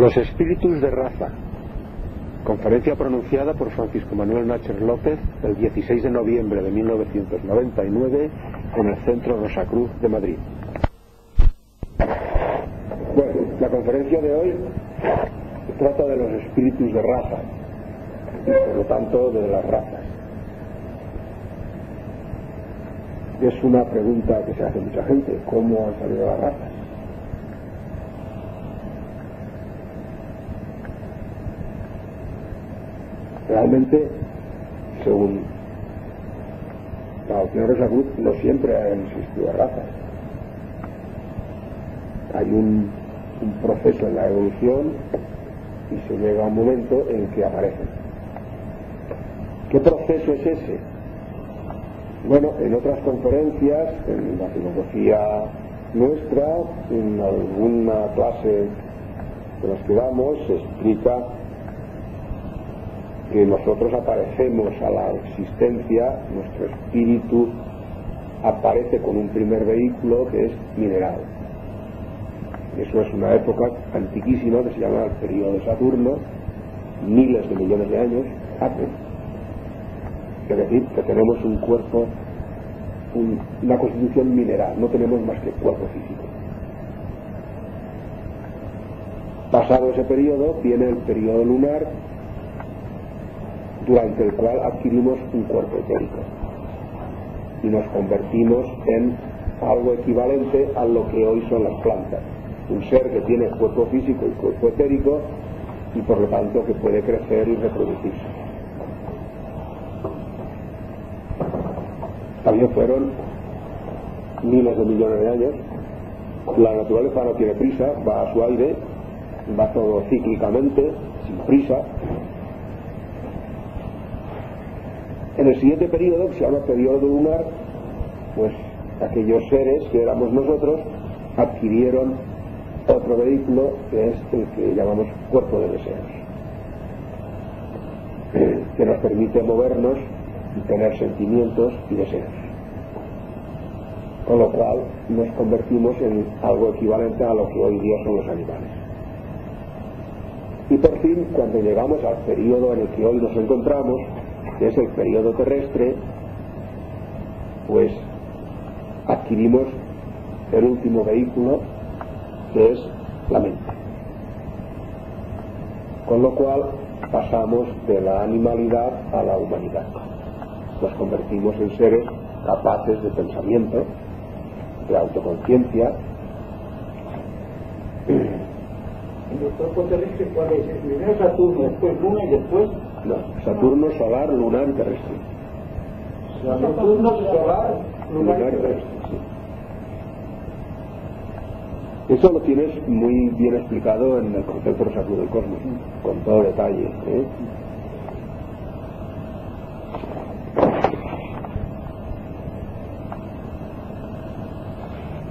Los espíritus de raza. Conferencia pronunciada por Francisco Manuel Nácher López el 16 de noviembre de 1999 en el Centro Rosacruz de Madrid. Bueno, la conferencia de hoy trata de los espíritus de raza y por lo tanto de las razas. Es una pregunta que se hace mucha gente: ¿cómo han salido las razas? Realmente, según la doctrina de Rosacruz, no siempre han existido razas. Hay un proceso en la evolución y se llega a un momento en que aparecen. ¿Qué proceso es ese? Bueno, en otras conferencias, en la filosofía nuestra, en alguna clase de las que damos, se explica que nosotros aparecemos a la existencia, nuestro espíritu aparece con un primer vehículo que es mineral. Eso es una época antiquísima que se llama el periodo de Saturno, miles de millones de años hace. Es decir, que tenemos un cuerpo, una constitución mineral, no tenemos más que cuerpo físico. Pasado ese periodo viene el periodo lunar, durante el cual adquirimos un cuerpo etérico y nos convertimos en algo equivalente a lo que hoy son las plantas, un ser que tiene cuerpo físico y cuerpo etérico y por lo tanto que puede crecer y reproducirse. También fueron miles de millones de años. La naturaleza no tiene prisa, va a su aire, va todo cíclicamente, sin prisa. En el siguiente periodo, que se llama periodo lunar, pues aquellos seres que éramos nosotros adquirieron otro vehículo que es el que llamamos cuerpo de deseos, que nos permite movernos y tener sentimientos y deseos, con lo cual nos convertimos en algo equivalente a lo que hoy día son los animales. Y por fin, cuando llegamos al periodo en el que hoy nos encontramos, que es el periodo terrestre, pues adquirimos el último vehículo, que es la mente, con lo cual pasamos de la animalidad a la humanidad. Nos convertimos en seres capaces de pensamiento, de autoconciencia. ¿El cuerpo terrestre cuál es? Primero Saturno, después Luna y después... No, Saturno, solar, lunar y terrestre. Saturno, solar, lunar y terrestre. Sí. Eso lo tienes muy bien explicado en el concepto Rosacruz del Cosmos, con todo detalle, ¿eh?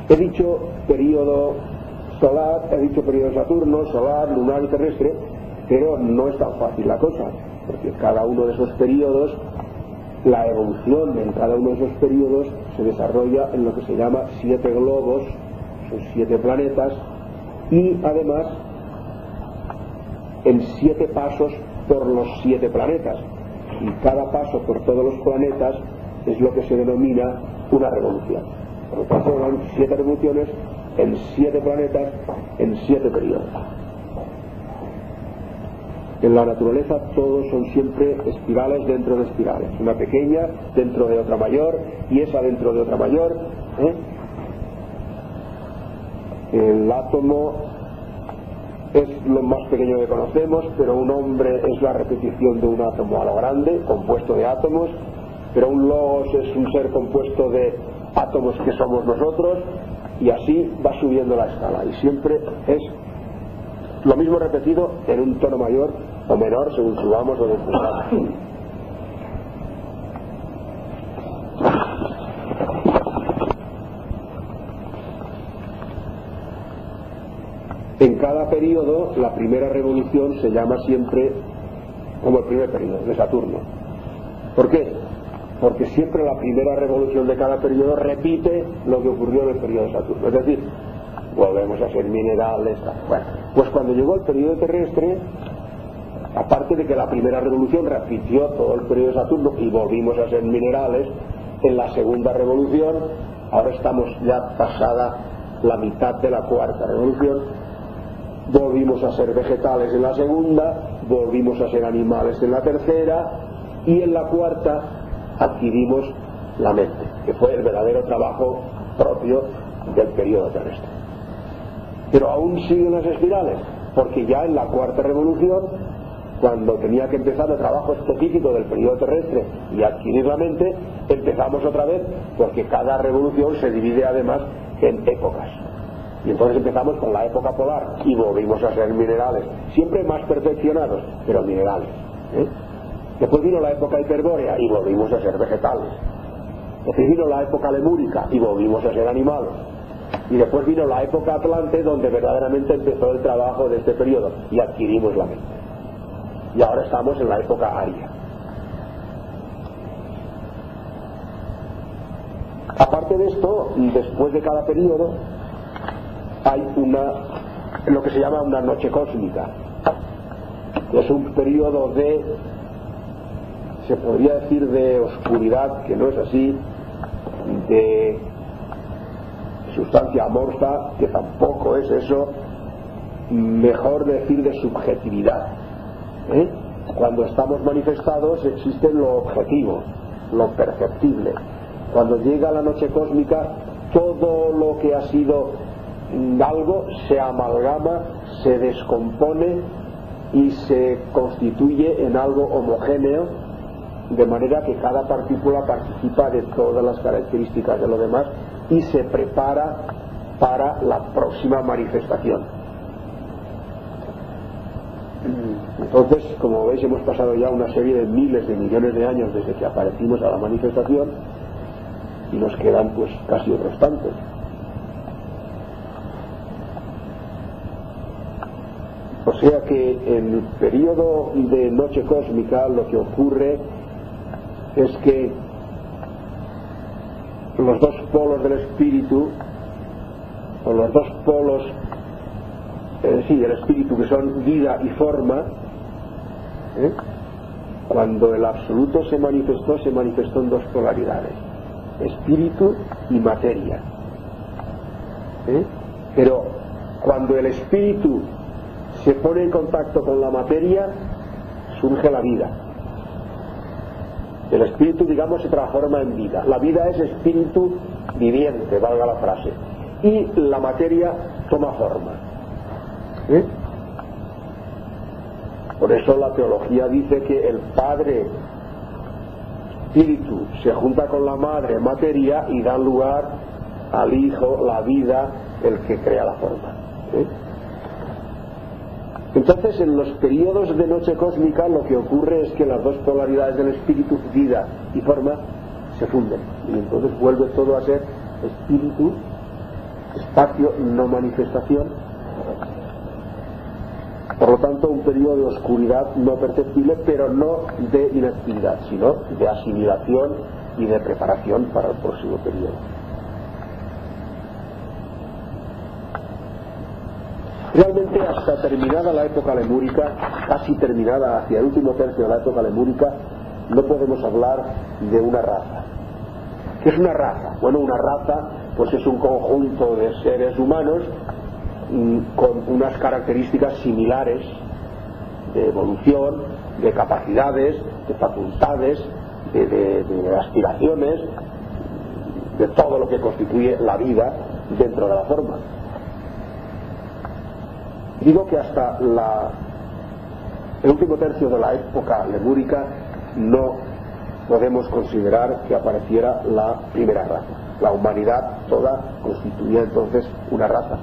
He dicho periodo solar, he dicho periodo de Saturno, solar, lunar y terrestre, pero no es tan fácil la cosa, porque cada uno de esos periodos, la evolución en cada uno de esos periodos se desarrolla en lo que se llama 7 globos, son 7 planetas, y además en 7 pasos por los 7 planetas, y cada paso por todos los planetas es lo que se denomina una revolución. Por lo tanto, son 7 revoluciones en 7 planetas, en 7 periodos. En la naturaleza todos son siempre espirales dentro de espirales, una pequeña dentro de otra mayor y esa dentro de otra mayor, ¿eh? El átomo es lo más pequeño que conocemos, pero un hombre es la repetición de un átomo a lo grande, compuesto de átomos, pero un logos es un ser compuesto de átomos que somos nosotros, y así va subiendo la escala, y siempre es lo mismo repetido en un tono mayor o menor según subamos o descendamos. En cada periodo, la primera revolución se llama siempre como el primer periodo de Saturno. ¿Por qué? Porque siempre la primera revolución de cada periodo repite lo que ocurrió en el periodo de Saturno. Es decir, volvemos a ser minerales, bueno. Pues cuando llegó el periodo terrestre, aparte de que la primera revolución repitió todo el periodo de Saturno y volvimos a ser minerales, en la segunda revolución, ahora estamos ya pasada la mitad de la cuarta revolución, volvimos a ser vegetales en la segunda, volvimos a ser animales en la tercera, y en la cuarta adquirimos la mente, que fue el verdadero trabajo propio del periodo terrestre. Pero aún siguen las espirales, porque ya en la cuarta revolución, cuando tenía que empezar el trabajo específico del periodo terrestre y adquirir la mente, empezamos otra vez, porque cada revolución se divide además en épocas. Y entonces empezamos con la época polar y volvimos a ser minerales, siempre más perfeccionados, pero minerales. Después vino la época hiperbórea y volvimos a ser vegetales. Después vino la época lemúrica y volvimos a ser animales. Y después vino la época atlante, donde verdaderamente empezó el trabajo de este periodo y adquirimos la mente. Y ahora estamos en la época aria. Aparte de esto, después de cada periodo hay lo que se llama una noche cósmica. Es un periodo se podría decir de oscuridad, que no es así, de sustancia amorfa, que tampoco es eso, mejor decir de subjetividad. Cuando estamos manifestados existe lo objetivo, lo perceptible. Cuando llega la noche cósmica, todo lo que ha sido algo se amalgama, se descompone y se constituye en algo homogéneo, de manera que cada partícula participa de todas las características de lo demás y se prepara para la próxima manifestación. Entonces, como veis, hemos pasado ya una serie de miles de millones de años desde que aparecimos a la manifestación y nos quedan pues casi otros tantos. O sea que en el periodo de noche cósmica lo que ocurre es que los dos polos del espíritu, o los dos polos del espíritu, que son vida y forma, cuando el absoluto se manifestó en dos polaridades, espíritu y materia. Pero cuando el espíritu se pone en contacto con la materia, surge la vida. El espíritu, digamos, se transforma en vida. La vida es espíritu viviente, valga la frase, y la materia toma forma. Por eso la teología dice que el Padre Espíritu se junta con la Madre Materia y da lugar al Hijo, la vida, el que crea la forma. Entonces, en los periodos de noche cósmica lo que ocurre es que las dos polaridades del espíritu, vida y forma, se funden, y entonces vuelve todo a ser espíritu, espacio, no manifestación. Por lo tanto, un periodo de oscuridad no perceptible, pero no de inactividad, sino de asimilación y de preparación para el próximo periodo. Realmente, hasta terminada la época lemúrica, casi terminada hacia el último tercio de la época lemúrica, no podemos hablar de una raza. ¿Qué es una raza? Bueno, una raza pues es un conjunto de seres humanos con unas características similares de evolución, de capacidades, de facultades, de aspiraciones, de todo lo que constituye la vida dentro de la forma. Digo que hasta el último tercio de la época lemúrica no podemos considerar que apareciera la primera raza. La humanidad toda constituía entonces una raza.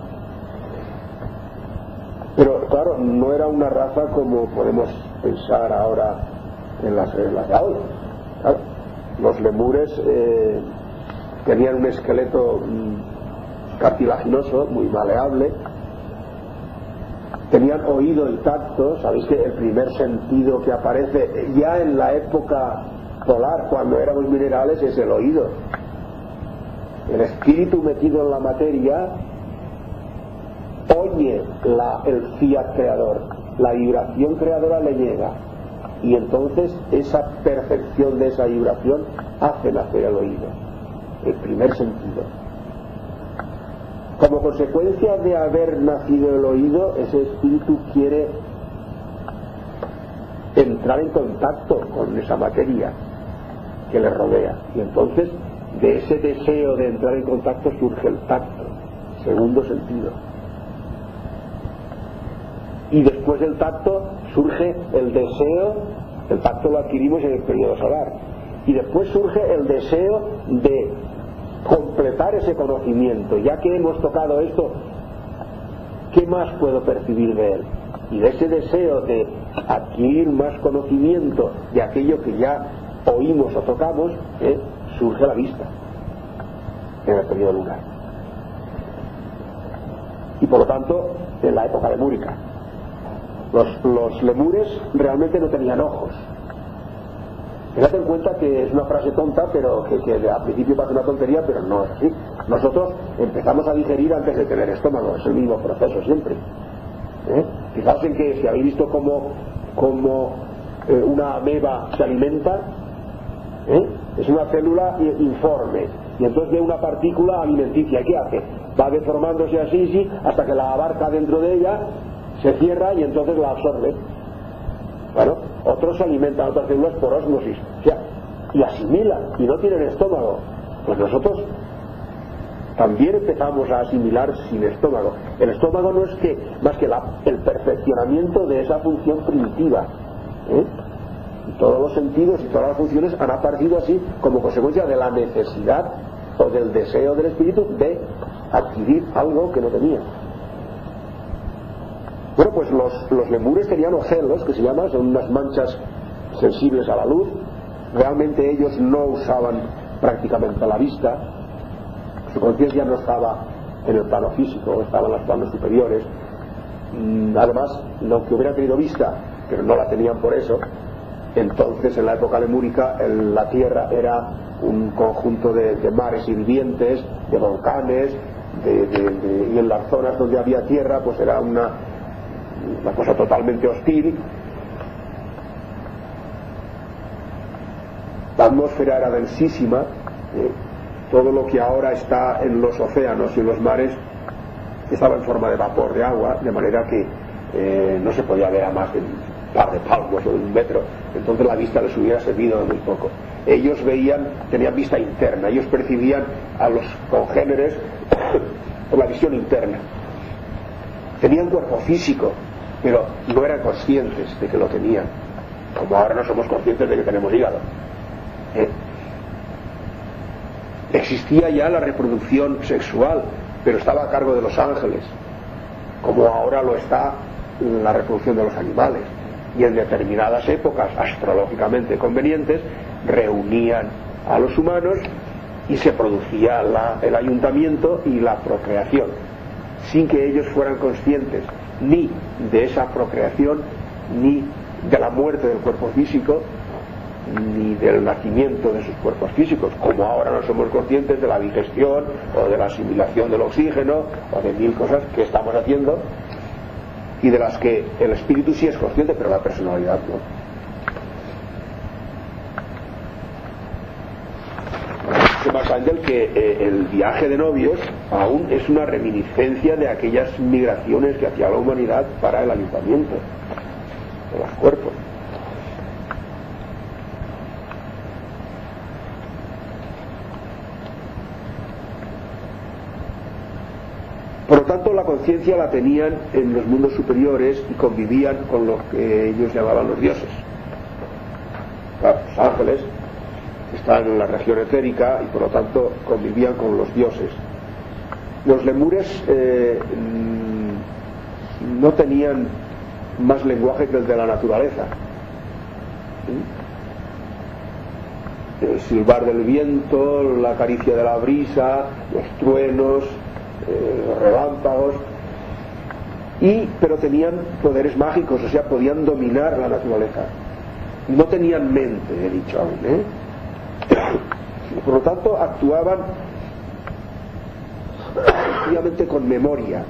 Pero claro, no era una raza como podemos pensar ahora en las reglas de ahora. Claro, los lemures tenían un esqueleto cartilaginoso, muy maleable, tenían oído y tacto. Sabéis que el primer sentido que aparece ya en la época polar, cuando éramos minerales, es el oído. El espíritu metido en la materia oye el fiat creador, la vibración creadora le llega, y entonces esa percepción de esa vibración hace nacer el oído, el primer sentido. Como consecuencia de haber nacido el oído, ese espíritu quiere entrar en contacto con esa materia que le rodea, y entonces de ese deseo de entrar en contacto surge el tacto, segundo sentido, y después del tacto surge el deseo. El tacto lo adquirimos en el periodo solar, y después surge el deseo de completar ese conocimiento. Ya que hemos tocado esto, ¿qué más puedo percibir de él? Y de ese deseo de adquirir más conocimiento de aquello que ya oímos o tocamos, surge la vista en el periodo lunar. Y por lo tanto, en la época lemúrica, los lemures realmente no tenían ojos. Fíjate en cuenta que es una frase tonta, pero que al principio parece una tontería, pero no es así. Nosotros empezamos a digerir antes de tener estómago, es el mismo proceso siempre. Fijaos en que si habéis visto cómo una ameba se alimenta, es una célula informe, y entonces ve una partícula alimenticia. ¿Qué hace? Va deformándose así hasta que la abarca dentro de ella, se cierra y entonces la absorbe. Bueno, otros se alimentan otras células por ósmosis, o sea, y asimilan, y no tienen estómago. Pues nosotros también empezamos a asimilar sin estómago. El estómago no es más que el perfeccionamiento de esa función primitiva. Y todos los sentidos y todas las funciones han aparecido así como consecuencia de la necesidad o del deseo del espíritu de adquirir algo que no tenía. Bueno, pues los lemures tenían ocelos, que se llaman, son unas manchas sensibles a la luz. Realmente ellos no usaban prácticamente la vista. Su conciencia no estaba en el plano físico, estaba en los planos superiores. Además, lo que hubiera tenido vista, pero no la tenían por eso, entonces en la época lemúrica la tierra era un conjunto de mares hirvientes, de volcanes, y en las zonas donde había tierra pues era una cosa totalmente hostil. La atmósfera era densísima, todo lo que ahora está en los océanos y en los mares estaba en forma de vapor de agua, de manera que no se podía ver a más de un par de palmos o de un metro. Entonces la vista les hubiera servido de muy poco. Ellos tenían vista interna, ellos percibían a los congéneres por la visión interna. Tenían cuerpo físico, pero no eran conscientes de que lo tenían, como ahora no somos conscientes de que tenemos hígado. Existía ya la reproducción sexual, pero estaba a cargo de los ángeles, como ahora lo está la reproducción de los animales. Y en determinadas épocas astrológicamente convenientes reunían a los humanos y se producía el ayuntamiento y la procreación, sin que ellos fueran conscientes ni de esa procreación, ni de la muerte del cuerpo físico, ni del nacimiento de sus cuerpos físicos, como ahora no somos conscientes de la digestión o de la asimilación del oxígeno o de mil cosas que estamos haciendo y de las que el espíritu sí es consciente, pero la personalidad no. Dice Max Angel que el viaje de novios aún es una reminiscencia de aquellas migraciones que hacía la humanidad para el ayuntamiento de los cuerpos. Por lo tanto, la conciencia la tenían en los mundos superiores y convivían con lo que ellos llamaban los dioses. Claro, los ángeles están en la región etérica y por lo tanto convivían con los dioses. Los lemures no tenían más lenguaje que el de la naturaleza. El silbar del viento, la caricia de la brisa, los truenos, los relámpagos, pero tenían poderes mágicos, o sea, podían dominar la naturaleza. No tenían mente, he dicho aún, por lo tanto actuaban efectivamente con memoria,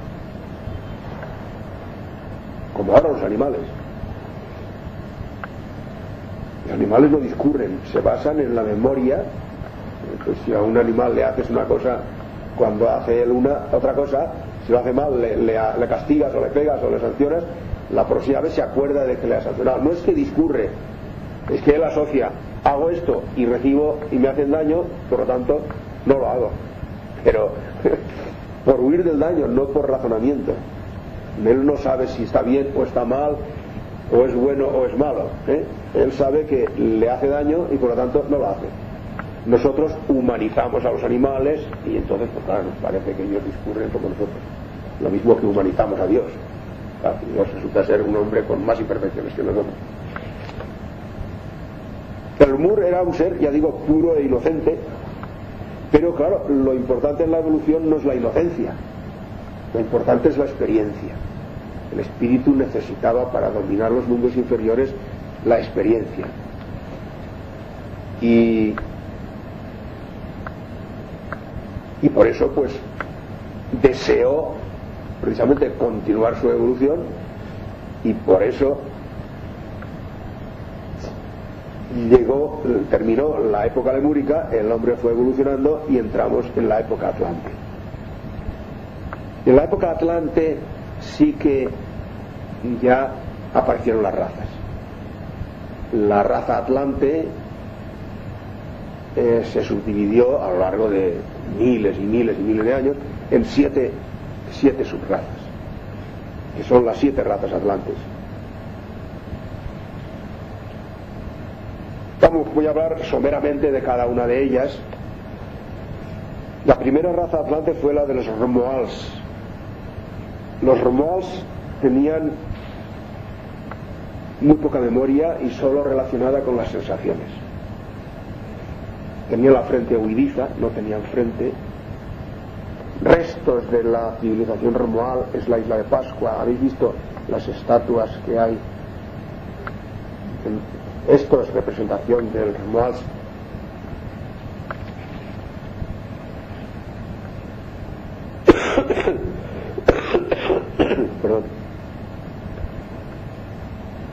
como ahora los animales. Los animales no discurren, se basan en la memoria. Pues si a un animal le haces una cosa, cuando hace él otra cosa, si lo hace mal le castigas o le pegas o le sancionas, la próxima vez se acuerda de que le has sancionado. No es que discurre, es que él asocia, hago esto y recibo y me hacen daño, por lo tanto no lo hago. Pero por huir del daño, no por razonamiento. Él no sabe si está bien o está mal, o es bueno o es malo, ¿eh? Él sabe que le hace daño y por lo tanto no lo hace. Nosotros humanizamos a los animales y entonces, pues claro, nos parece que ellos discurren como nosotros. Lo mismo que humanizamos a Dios. Claro, Dios resulta ser un hombre con más imperfecciones que nosotros. El Lemur era un ser, ya digo, puro e inocente, pero claro, lo importante en la evolución no es la inocencia, lo importante es la experiencia. El espíritu necesitaba para dominar los mundos inferiores la experiencia. Y por eso pues deseó precisamente continuar su evolución, y por eso terminó la época lemúrica, el hombre fue evolucionando y entramos en la época atlante. En la época atlante sí que ya aparecieron las razas. La raza atlante se subdividió a lo largo de miles y miles y miles de años en siete subrazas, que son las 7 razas atlantes. Voy a hablar someramente de cada una de ellas. La primera raza atlante fue la de los Romuals. Los Romuals tenían muy poca memoria y solo relacionada con las sensaciones. Tenían la frente huidiza, no tenían frente. Restos de la civilización Romual es la isla de Pascua. ¿Habéis visto las estatuas que hay? Esto es representación del Romual. Perdón.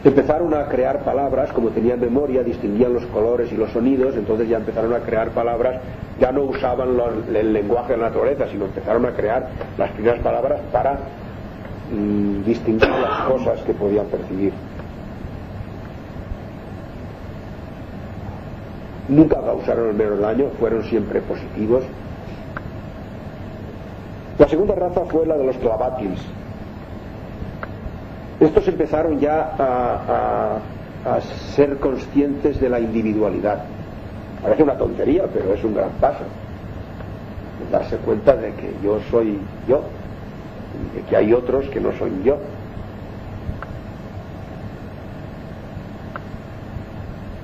Empezaron a crear palabras, como tenían memoria, distinguían los colores y los sonidos, entonces ya empezaron a crear palabras, ya no usaban el lenguaje de la naturaleza, sino empezaron a crear las primeras palabras para distinguir las cosas que podían percibir. Nunca causaron el menor daño, fueron siempre positivos. La segunda raza fue la de los Tlavatlis. Estos empezaron ya a ser conscientes de la individualidad. Parece una tontería, pero es un gran paso. Darse cuenta de que yo soy yo, y de que hay otros que no soy yo.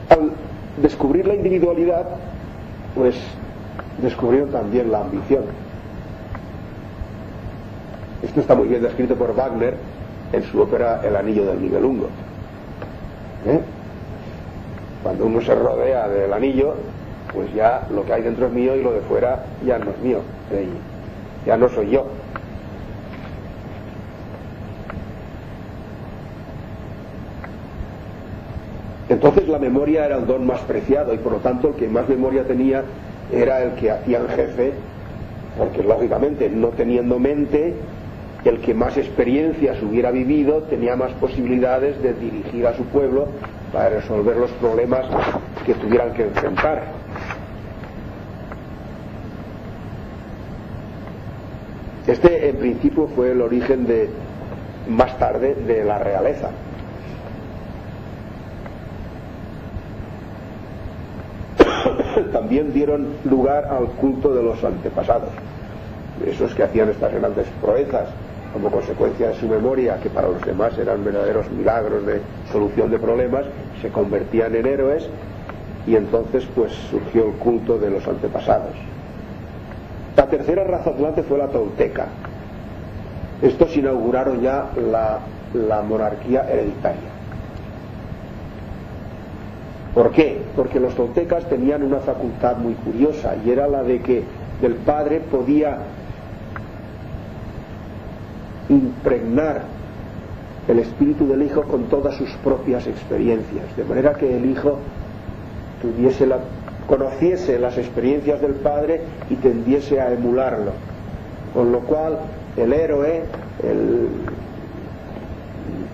Al descubrir la individualidad, pues descubrieron también la ambición. Esto está muy bien descrito por Wagner en su ópera El anillo del Nibelungo. Cuando uno se rodea del anillo, pues ya lo que hay dentro es mío y lo de fuera ya no es mío, ya no soy yo. Entonces la memoria era el don más preciado y por lo tanto el que más memoria tenía era el que hacía el jefe, porque lógicamente no teniendo mente, el que más experiencias hubiera vivido tenía más posibilidades de dirigir a su pueblo para resolver los problemas que tuvieran que enfrentar. Este en principio fue el origen más tarde de la realeza. También dieron lugar al culto de los antepasados, esos que hacían estas grandes proezas como consecuencia de su memoria, que para los demás eran verdaderos milagros de solución de problemas, se convertían en héroes, y entonces pues surgió el culto de los antepasados. La tercera raza atlante fue la tolteca. Estos inauguraron ya la monarquía hereditaria. ¿Por qué? Porque los toltecas tenían una facultad muy curiosa, y era la de que el padre podía impregnar el espíritu del Hijo con todas sus propias experiencias, de manera que el Hijo conociese las experiencias del Padre y tendiese a emularlo, con lo cual el héroe, el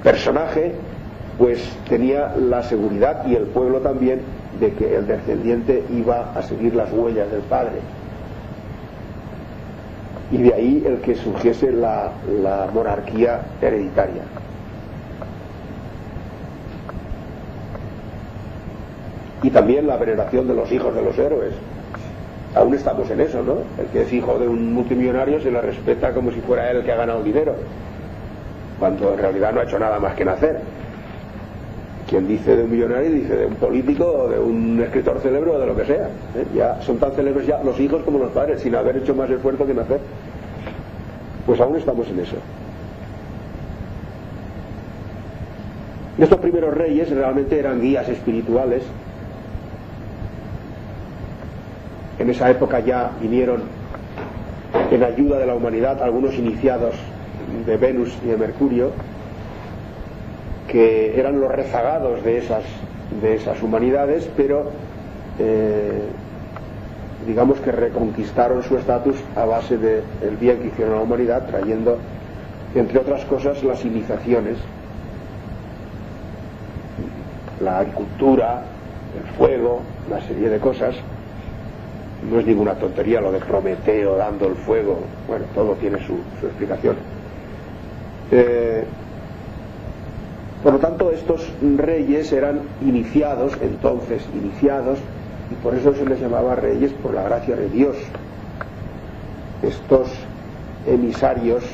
personaje, pues tenía la seguridad, y el pueblo también, de que el descendiente iba a seguir las huellas del Padre, y de ahí el que surgiese la monarquía hereditaria. Y también la veneración de los hijos de los héroes. Aún estamos en eso, ¿no? El que es hijo de un multimillonario se le respeta como si fuera él el que ha ganado dinero, cuando en realidad no ha hecho nada más que nacer. Quien dice de un millonario dice de un político o de un escritor célebre o de lo que sea, ¿eh? Ya son tan célebres ya los hijos como los padres, sin haber hecho más esfuerzo que nacer. Pues aún estamos en eso. Estos primeros reyes realmente eran guías espirituales. En esa época ya vinieron en ayuda de la humanidad algunos iniciados de Venus y de Mercurio, que eran los rezagados de esas humanidades, pero digamos que reconquistaron su estatus a base del bien que hicieron a la humanidad, trayendo, entre otras cosas, las iniciaciones, la agricultura, el fuego, una serie de cosas. No es ninguna tontería lo de Prometeo dando el fuego, bueno, todo tiene su explicación. Por lo tanto, estos reyes eran iniciados, y por eso se les llamaba reyes por la gracia de Dios. Estos emisarios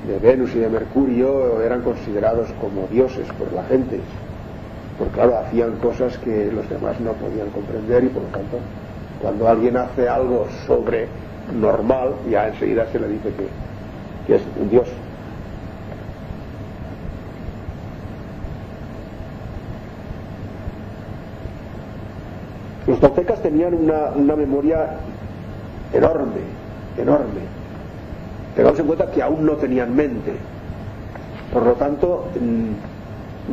de Venus y de Mercurio eran considerados como dioses por la gente, porque claro, hacían cosas que los demás no podían comprender, y por lo tanto, cuando alguien hace algo sobrenormal, ya enseguida se le dice que es un dios. Los toltecas tenían una memoria enorme. Tengamos en cuenta que aún no tenían mente, por lo tanto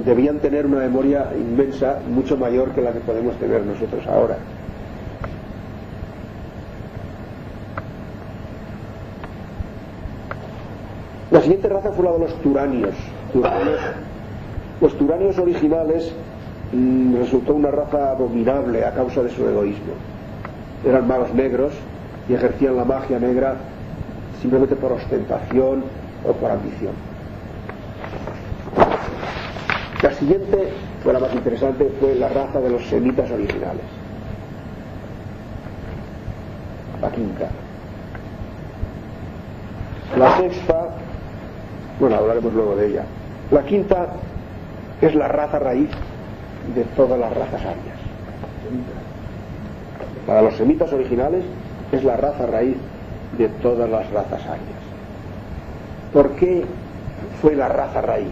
debían tener una memoria inmensa, mucho mayor que la que podemos tener nosotros ahora. La siguiente raza fue la de los turanios. Los turanios originales resultó una raza abominable a causa de su egoísmo. Eran magos negros y ejercían la magia negra simplemente por ostentación o por ambición. La siguiente, fue la más interesante, fue la raza de los semitas originales. La quinta. La sexta, bueno, hablaremos luego de ella. La quinta es la raza raíz de todas las razas arias. Para los semitas originales es la raza raíz de todas las razas arias. ¿Por qué fue la raza raíz?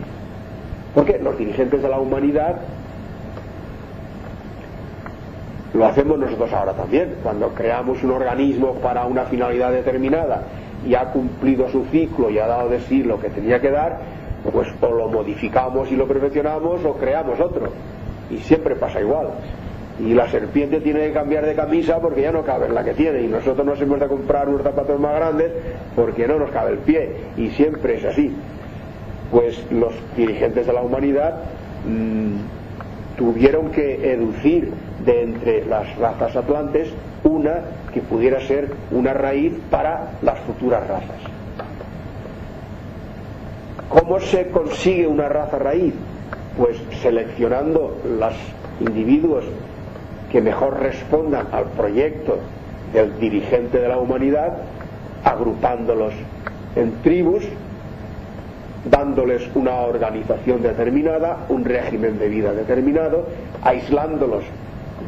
Porque los dirigentes de la humanidad lo hacemos nosotros ahora también. Cuando creamos un organismo para una finalidad determinada y ha cumplido su ciclo y ha dado de sí lo que tenía que dar, pues o lo modificamos y lo perfeccionamos o creamos otro. Y siempre pasa igual. Y la serpiente tiene que cambiar de camisa porque ya no cabe en la que tiene, y nosotros nos hemos de comprar unos zapatos más grandes porque no nos cabe el pie, y siempre es así. Pues los dirigentes de la humanidad tuvieron que educir de entre las razas atlantes una que pudiera ser una raíz para las futuras razas. ¿Cómo se consigue una raza raíz? Pues seleccionando los individuos que mejor respondan al proyecto del dirigente de la humanidad, agrupándolos en tribus, dándoles una organización determinada, un régimen de vida determinado, aislándolos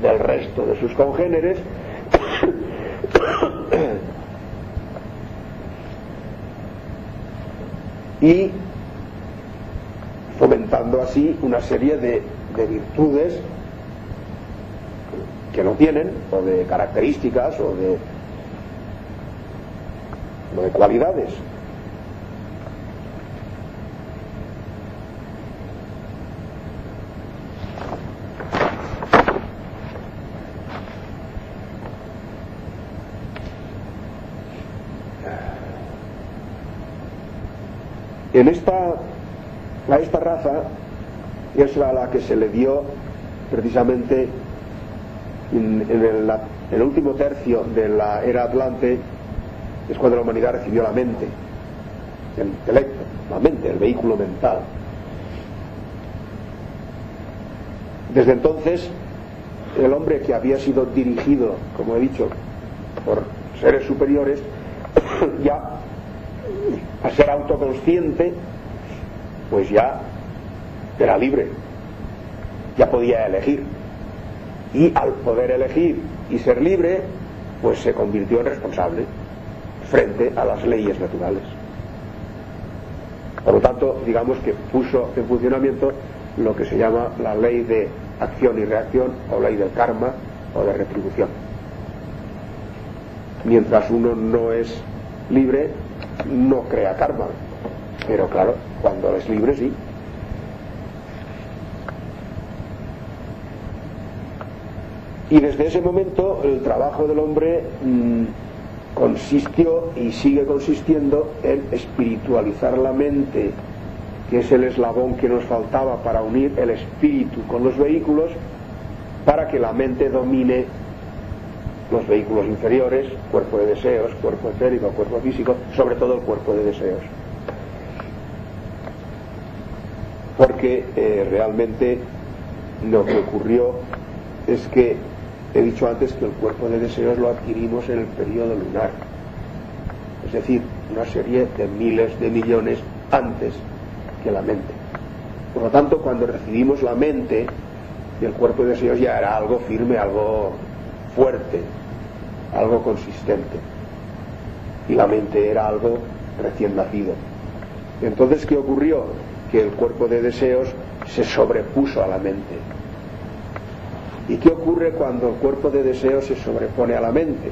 del resto de sus congéneres y fomentando así una serie de virtudes que no tienen, o de características, o de cualidades. A esta raza es a la que se le dio precisamente en el último tercio de la era Atlante, es cuando la humanidad recibió la mente, el intelecto, la mente, el vehículo mental. Desde entonces, el hombre que había sido dirigido, como he dicho, por seres superiores, ya a ser autoconsciente, pues ya era libre, ya podía elegir, y al poder elegir y ser libre, pues se convirtió en responsable frente a las leyes naturales. Por lo tanto, digamos que puso en funcionamiento lo que se llama la ley de acción y reacción, o ley del karma, o de retribución. Mientras uno no es libre, no crea karma, pero claro, cuando es libre sí. Y desde ese momento el trabajo del hombre consistió y sigue consistiendo en espiritualizar la mente, que es el eslabón que nos faltaba para unir el espíritu con los vehículos, para que la mente domine los vehículos inferiores, cuerpo de deseos, cuerpo etérico, cuerpo físico, sobre todo el cuerpo de deseos. Porque realmente lo que ocurrió es que he dicho antes que el cuerpo de deseos lo adquirimos en el periodo lunar, es decir, una serie de miles de millones antes que la mente. Por lo tanto, cuando recibimos la mente, el cuerpo de deseos ya era algo firme, algo fuerte, algo consistente, y la mente era algo recién nacido. Entonces, ¿qué ocurrió? Que el cuerpo de deseos se sobrepuso a la mente. ¿Y qué ocurre cuando el cuerpo de deseos se sobrepone a la mente?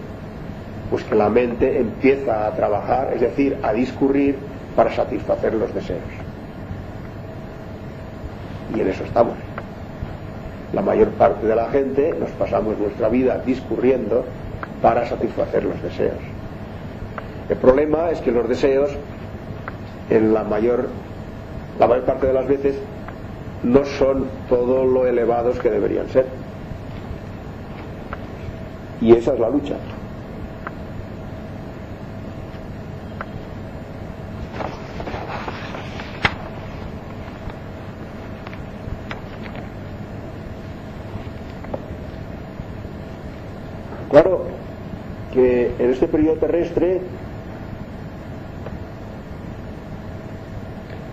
Pues que la mente empieza a trabajar, es decir, a discurrir para satisfacer los deseos. Y en eso estamos. La mayor parte de la gente nos pasamos nuestra vida discurriendo para satisfacer los deseos. El problema es que los deseos, en la mayor parte de las veces, no son todo lo elevados que deberían ser. Y esa es la lucha. Claro que en este periodo terrestre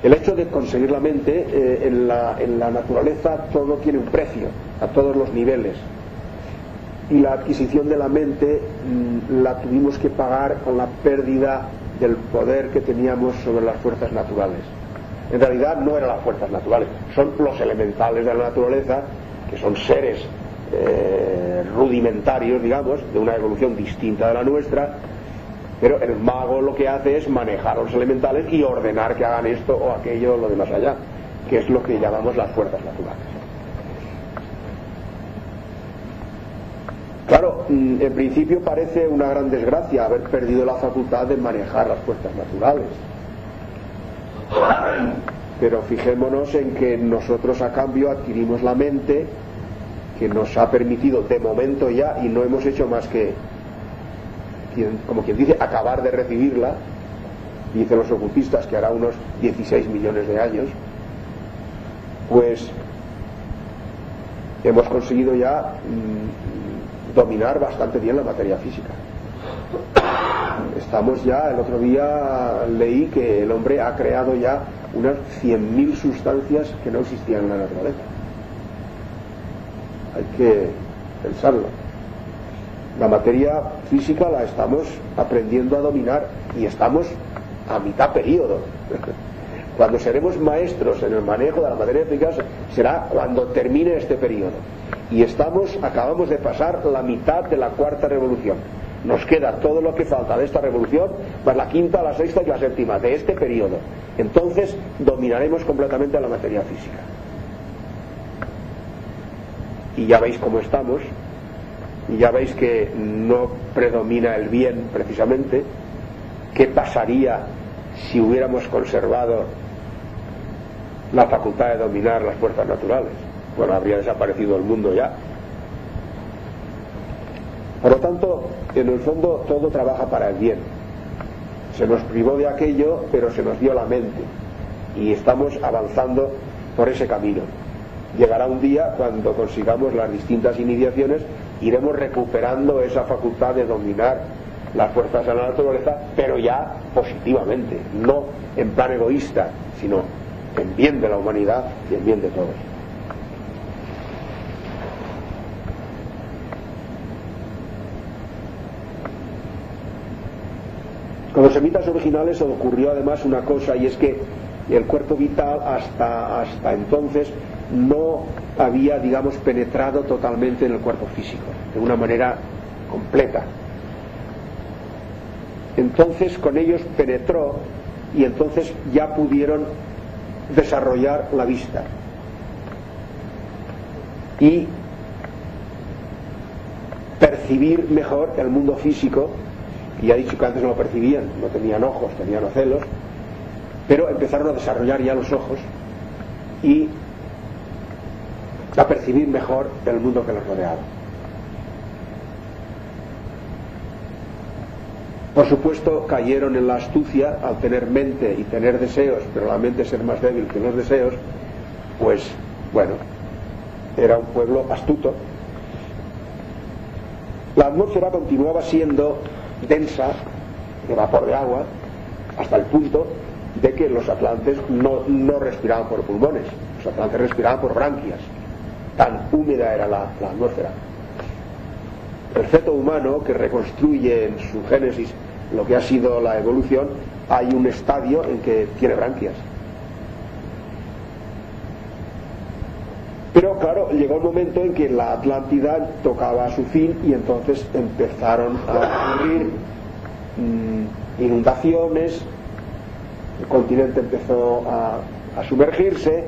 el hecho de conseguir la mente, en la naturaleza todo tiene un precio a todos los niveles, y la adquisición de la mente la tuvimos que pagar con la pérdida del poder que teníamos sobre las fuerzas naturales. En realidad no eran las fuerzas naturales, son los elementales de la naturaleza, que son seres rudimentarios, digamos, de una evolución distinta de la nuestra, pero el mago lo que hace es manejar a los elementales y ordenar que hagan esto o aquello o lo de más allá, que es lo que llamamos las fuerzas naturales. Claro, en principio parece una gran desgracia haber perdido la facultad de manejar las fuerzas naturales, pero fijémonos en que nosotros a cambio adquirimos la mente, que nos ha permitido de momento ya, y no hemos hecho más que, como quien dice, acabar de recibirla. Dicen los ocultistas que hará unos 16 millones de años. Pues hemos conseguido ya dominar bastante bien la materia física. Estamos ya, el otro día leí que el hombre ha creado ya unas 100.000 sustancias que no existían en la naturaleza. Hay que pensarlo. La materia física la estamos aprendiendo a dominar y estamos a mitad periodo. Cuando seremos maestros en el manejo de la materia física será cuando termine este periodo. Y acabamos de pasar la mitad de la cuarta revolución. Nos queda todo lo que falta de esta revolución, más la quinta, la sexta y la séptima de este periodo. Entonces dominaremos completamente la materia física. Y ya veis cómo estamos, y ya veis que no predomina el bien precisamente. ¿Qué pasaría si hubiéramos conservado la facultad de dominar las fuerzas naturales. Bueno, habría desaparecido el mundo ya. Por lo tanto, en el fondo todo trabaja para el bien. Se nos privó de aquello, pero se nos dio la mente y estamos avanzando por ese camino. Llegará un día cuando consigamos las distintas iniciaciones, iremos recuperando esa facultad de dominar las fuerzas de la naturaleza, pero ya positivamente, no en plan egoísta, sino en bien de la humanidad y en bien de todos. Con los semitas originales ocurrió además una cosa, y es que el cuerpo vital hasta entonces no había, digamos, penetrado totalmente en el cuerpo físico, de una manera completa. Entonces con ellos penetró y entonces ya pudieron desarrollar la vista y percibir mejor el mundo físico. Y ya he dicho que antes no lo percibían, no tenían ojos, tenían ocelos, pero empezaron a desarrollar ya los ojos y a percibir mejor el mundo que los rodeaba. Por supuesto cayeron en la astucia al tener mente y tener deseos, pero la mente ser más débil que los deseos, pues bueno, era un pueblo astuto. La atmósfera continuaba siendo densa de vapor de agua hasta el punto de que los atlantes no respiraban por pulmones, los atlantes respiraban por branquias, tan húmeda era la atmósfera. El feto humano, que reconstruye en su génesis lo que ha sido la evolución, hay un estadio en que tiene branquias. Pero claro, llegó el momento en que la Atlántida tocaba a su fin y entonces empezaron a ocurrir inundaciones, el continente empezó a sumergirse,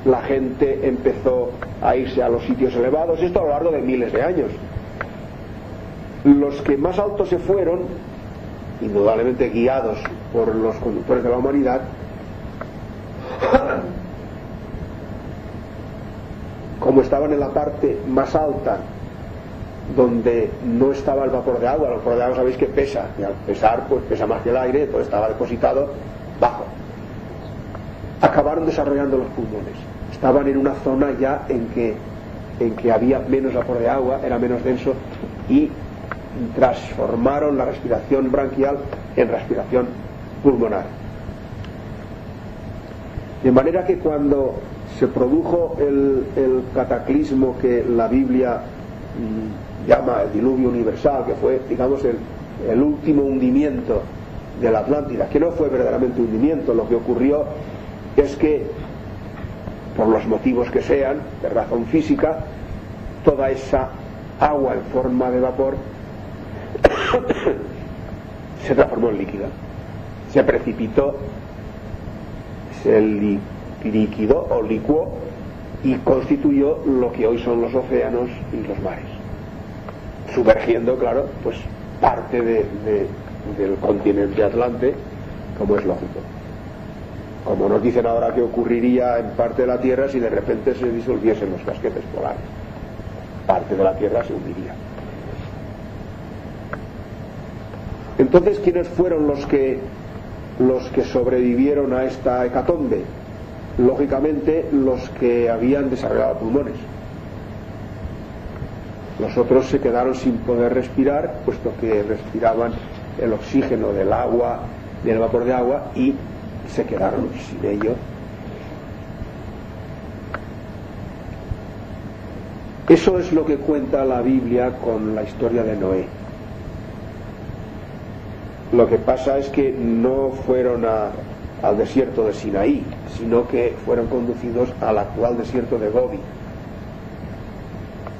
la gente empezó a irse a los sitios elevados, esto a lo largo de miles de años. Los que más altos se fueron, indudablemente guiados por los conductores de la humanidad, como estaban en la parte más alta donde no estaba el vapor de agua, el vapor de agua sabéis que pesa, y al pesar pues pesa más que el aire, entonces estaba depositado bajo, acabaron desarrollando los pulmones. Estaban en una zona ya en que había menos vapor de agua, era menos denso, y transformaron la respiración branquial en respiración pulmonar. De manera que cuando se produjo el cataclismo que la Biblia llama el diluvio universal, que fue, digamos, el último hundimiento de la Atlántida, que no fue verdaderamente hundimiento, lo que ocurrió es que, por los motivos que sean, de razón física, toda esa agua en forma de vapor se transformó en líquida, se precipitó, se liquidó o licuó y constituyó lo que hoy son los océanos y los mares, sumergiendo, claro, pues parte del continente atlante, como es lógico. Como nos dicen ahora que ocurriría en parte de la Tierra si de repente se disolviesen los casquetes polares, parte de la Tierra se hundiría. Entonces, ¿quiénes fueron los que sobrevivieron a esta hecatombe? Lógicamente, los que habían desarrollado pulmones. Los otros se quedaron sin poder respirar, puesto que respiraban el oxígeno del agua, del vapor de agua, y se quedaron sin ello. Eso es lo que cuenta la Biblia con la historia de Noé. Lo que pasa es que no fueron al desierto de Sinaí, sino que fueron conducidos al actual desierto de Gobi,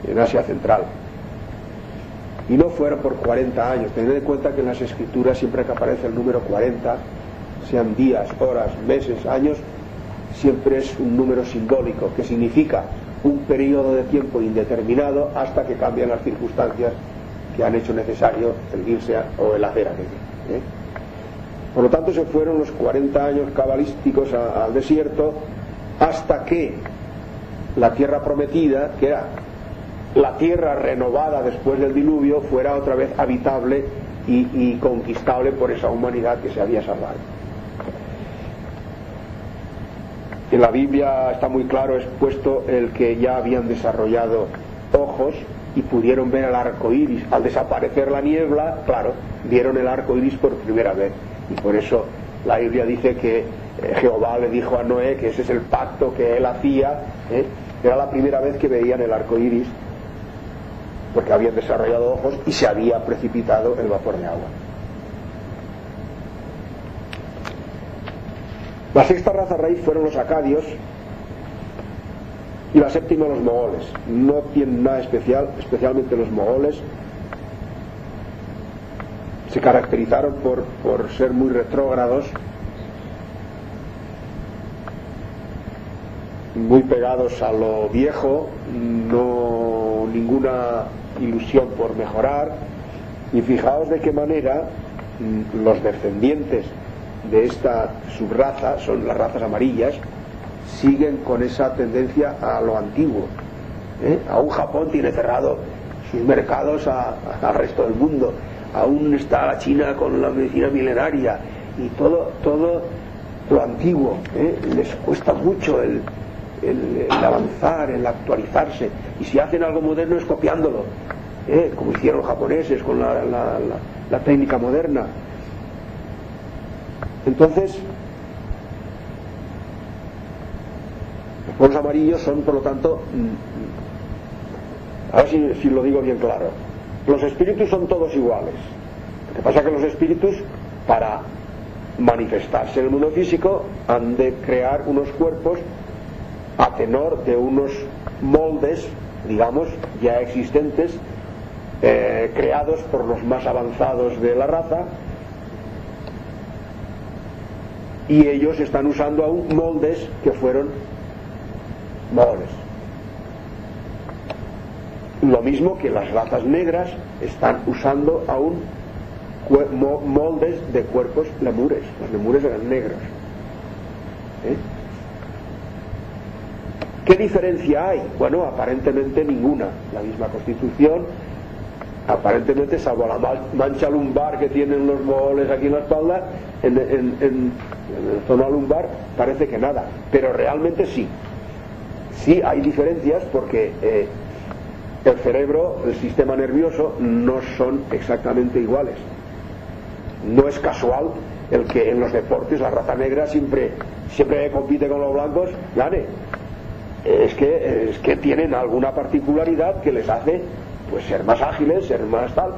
en Asia Central. Y no fueron por 40 años. Tened en cuenta que en las escrituras siempre que aparece el número 40, sean días, horas, meses, años, siempre es un número simbólico, que significa un periodo de tiempo indeterminado hasta que cambian las circunstancias que han hecho necesario el irse o el hacer aquello. Por lo tanto se fueron los 40 años cabalísticos al desierto, hasta que la tierra prometida, que era la tierra renovada después del diluvio, fuera otra vez habitable y conquistable por esa humanidad que se había salvado. En la Biblia está muy claro expuesto el que ya habían desarrollado ojos y pudieron ver el arco iris. Al desaparecer la niebla, claro, vieron el arco iris por primera vez, y por eso la Biblia dice que Jehová le dijo a Noé que ese es el pacto que él hacía, era la primera vez que veían el arco iris, porque habían desarrollado ojos y se había precipitado el vapor de agua. La sexta raza raíz fueron los acadios y la séptima los mogoles. No tienen nada especial, especialmente los mogoles se caracterizaron por ser muy retrógrados, muy pegados a lo viejo, no ninguna ilusión por mejorar. Y fijaos de qué manera los descendientes de esta subraza, son las razas amarillas, siguen con esa tendencia a lo antiguo. Aún Japón tiene cerrado sus mercados al resto del mundo, aún está la China con la medicina milenaria, y todo lo antiguo, les cuesta mucho el avanzar, el actualizarse, y si hacen algo moderno es copiándolo, como hicieron los japoneses con la técnica moderna. Entonces los pueblos amarillos son, por lo tanto, a ver si lo digo bien claro, los espíritus son todos iguales. Lo que pasa es que los espíritus, para manifestarse en el mundo físico, han de crear unos cuerpos a tenor de unos moldes, digamos, ya existentes, creados por los más avanzados de la raza, y ellos están usando aún moldes que fueron mogoles. Lo mismo que las razas negras están usando aún moldes de cuerpos lemures. Los lemures eran negros. ¿Qué diferencia hay? Bueno, aparentemente ninguna. La misma constitución, aparentemente, salvo la mancha lumbar que tienen los mogoles aquí en la espalda, en la zona lumbar, parece que nada. Pero realmente sí hay diferencias, porque el cerebro, el sistema nervioso, no son exactamente iguales. No es casual el que en los deportes la raza negra siempre compite con los blancos, gane. Es que tienen alguna particularidad que les hace, pues, ser más ágiles, ser más tal.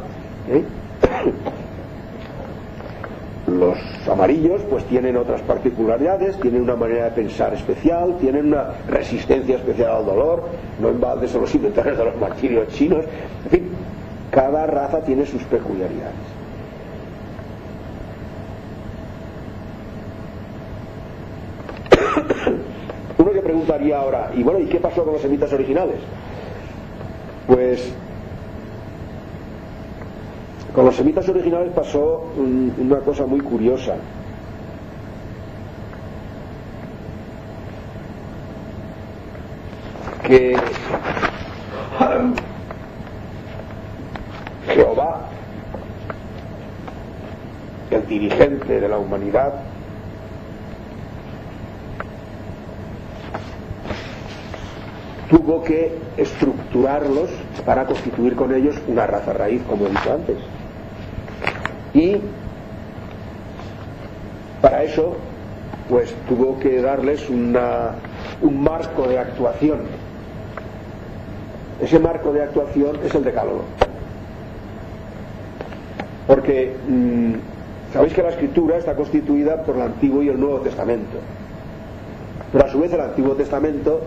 Los amarillos pues tienen otras particularidades, tienen una manera de pensar especial, tienen una resistencia especial al dolor. No en balde son los inventores de los martirios chinos. En fin, cada raza tiene sus peculiaridades. Uno que preguntaría ahora, y bueno, ¿y qué pasó con los semitas originales? Pues con los semitas originales pasó una cosa muy curiosa. Que Jehová, el dirigente de la humanidad, tuvo que estructurarlos para constituir con ellos una raza raíz, como he dicho antes. Y para eso pues tuvo que darles un marco de actuación. Ese marco de actuación es el Decálogo, porque sabéis que la Escritura está constituida por el Antiguo y el Nuevo Testamento, pero a su vez el Antiguo Testamento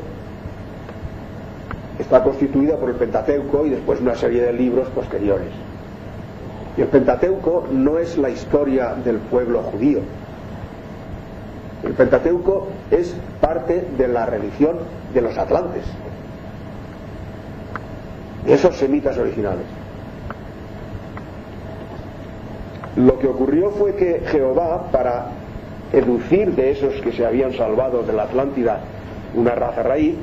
está constituida por el Pentateuco y después una serie de libros posteriores. Y el Pentateuco no es la historia del pueblo judío. El Pentateuco es parte de la religión de los atlantes, de esos semitas originales. Lo que ocurrió fue que Jehová, para educir de esos que se habían salvado de la Atlántida una raza raíz,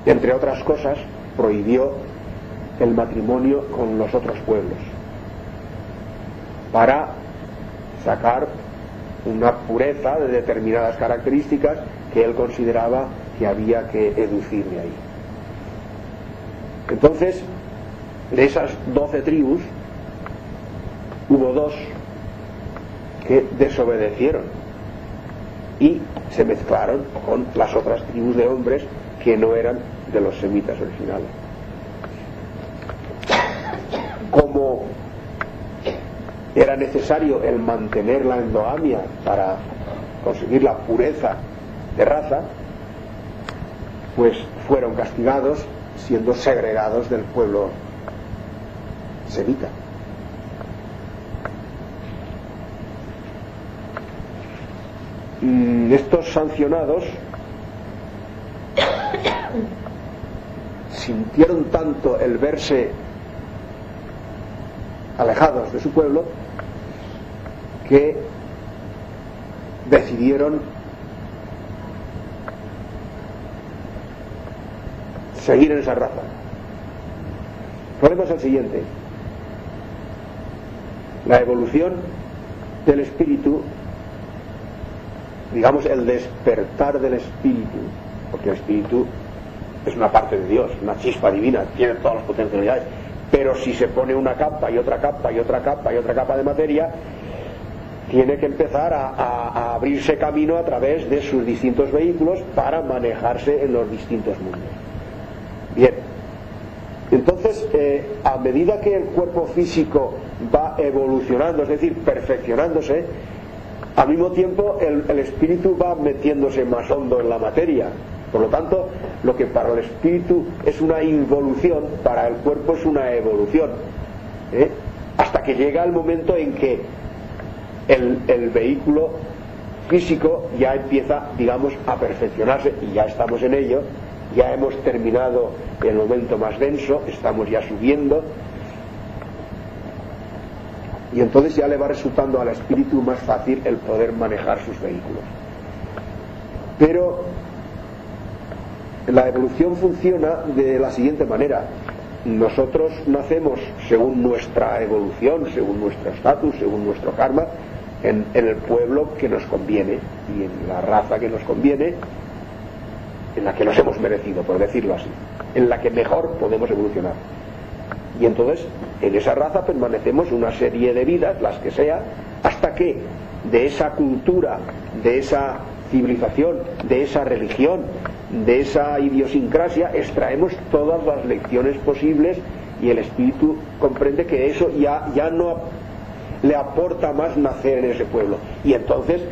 entre otras cosas, prohibió el matrimonio con los otros pueblos, para sacar una pureza de determinadas características que él consideraba que había que educir de ahí. Entonces, de esas 12 tribus, hubo 2 que desobedecieron y se mezclaron con las otras tribus de hombres que no eran de los semitas originales. Como era necesario el mantener la endogamia para conseguir la pureza de raza, pues fueron castigados siendo segregados del pueblo semita. Estos sancionados sintieron tanto el verse alejados de su pueblo que decidieron seguir en esa raza. El problema es el siguiente: la evolución del espíritu, digamos el despertar del espíritu, porque el espíritu es una parte de Dios, una chispa divina, tiene todas las potencialidades, pero si se pone una capa y otra capa y otra capa y otra capa de materia, tiene que empezar a abrirse camino a través de sus distintos vehículos para manejarse en los distintos mundos. Bien, entonces a medida que el cuerpo físico va evolucionando, es decir, perfeccionándose, al mismo tiempo el espíritu va metiéndose más hondo en la materia. Por lo tanto, lo que para el espíritu es una involución, para el cuerpo es una evolución, hasta que llega el momento en que el vehículo físico ya empieza, digamos, a perfeccionarse, y ya estamos en ello. Ya hemos terminado el momento más denso, estamos ya subiendo, y entonces ya le va resultando al espíritu más fácil el poder manejar sus vehículos. Pero la evolución funciona de la siguiente manera: nosotros nacemos según nuestra evolución, según nuestro estatus, según nuestro karma, en el pueblo que nos conviene y en la raza que nos conviene, en la que nos hemos merecido, por decirlo así, en la que mejor podemos evolucionar. Y entonces en esa raza permanecemos una serie de vidas, las que sea, hasta que de esa cultura, de esa civilización, de esa religión, de esa idiosincrasia extraemos todas las lecciones posibles, y el espíritu comprende que eso ya no le aporta más nacer en ese pueblo, y entonces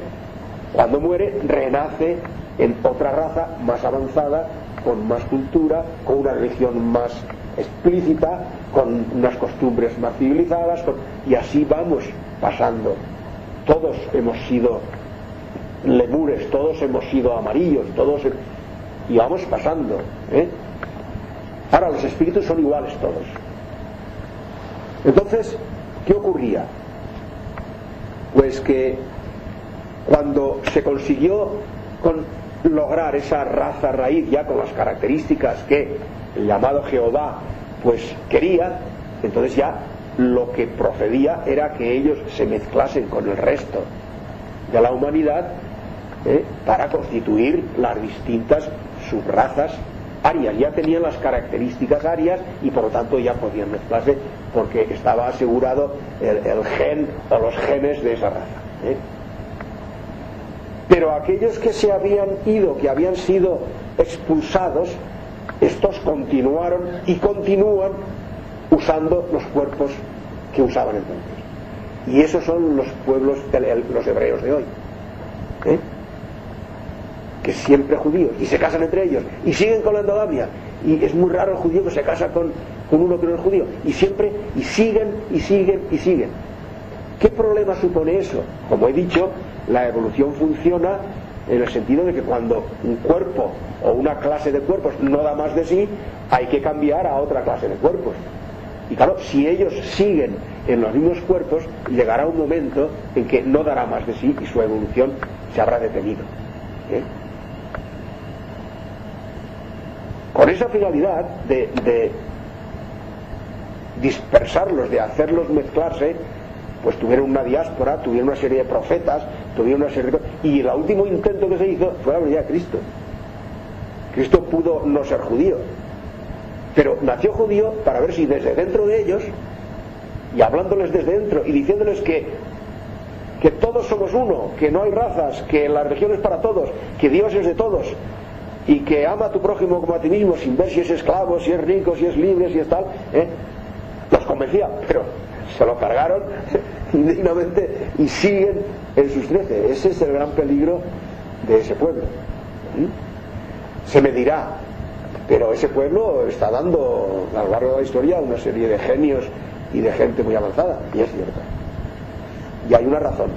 cuando muere renace en otra raza más avanzada, con más cultura, con una religión más explícita, con unas costumbres más civilizadas, y así vamos pasando. Todos hemos sido lemures, todos hemos sido amarillos, y vamos pasando, Ahora los espíritus son iguales todos. Entonces, ¿qué ocurría? Pues que cuando se consiguió lograr esa raza raíz ya con las características que el llamado Jehová pues quería, entonces ya lo que procedía era que ellos se mezclasen con el resto de la humanidad, para constituir las distintas subrazas arias. Ya tenían las características arias y por lo tanto ya podían mezclarse, porque estaba asegurado el gen o los genes de esa raza, Pero aquellos que se habían ido, que habían sido expulsados, estos continuaron y continúan usando los cuerpos que usaban entonces. Y esos son los pueblos, los hebreos de hoy, que siempre judíos, y se casan entre ellos, y siguen con la endogamia. Y es muy raro el judío que se casa con uno que no es judío, y siempre, y siguen, y siguen, y siguen. ¿Qué problema supone eso? Como he dicho, la evolución funciona en el sentido de que cuando un cuerpo o una clase de cuerpos no da más de sí, hay que cambiar a otra clase de cuerpos. Y claro, si ellos siguen en los mismos cuerpos, llegará un momento en que no dará más de sí y su evolución se habrá detenido. Con esa finalidad de dispersarlos, de hacerlos mezclarse, pues tuvieron una diáspora, tuvieron una serie de profetas, tuvieron una serie de... Y el último intento que se hizo fue la venida de Cristo. Cristo pudo no ser judío, pero nació judío para ver si desde dentro de ellos, y hablándoles desde dentro y diciéndoles que todos somos uno, que no hay razas, que la religión es para todos, que Dios es de todos, y que ama a tu prójimo como a ti mismo, sin ver si es esclavo, si es rico, si es libre, si es tal, los convencía, pero se lo cargaron indignamente y siguen en sus 13. Ese es el gran peligro de ese pueblo. Se me dirá, pero ese pueblo está dando a lo largo de la historia una serie de genios y de gente muy avanzada, y es cierto, y hay una razón.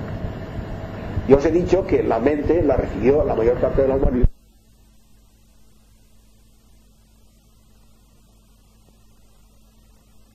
Yo os he dicho que la mente la recibió la mayor parte de la humanidad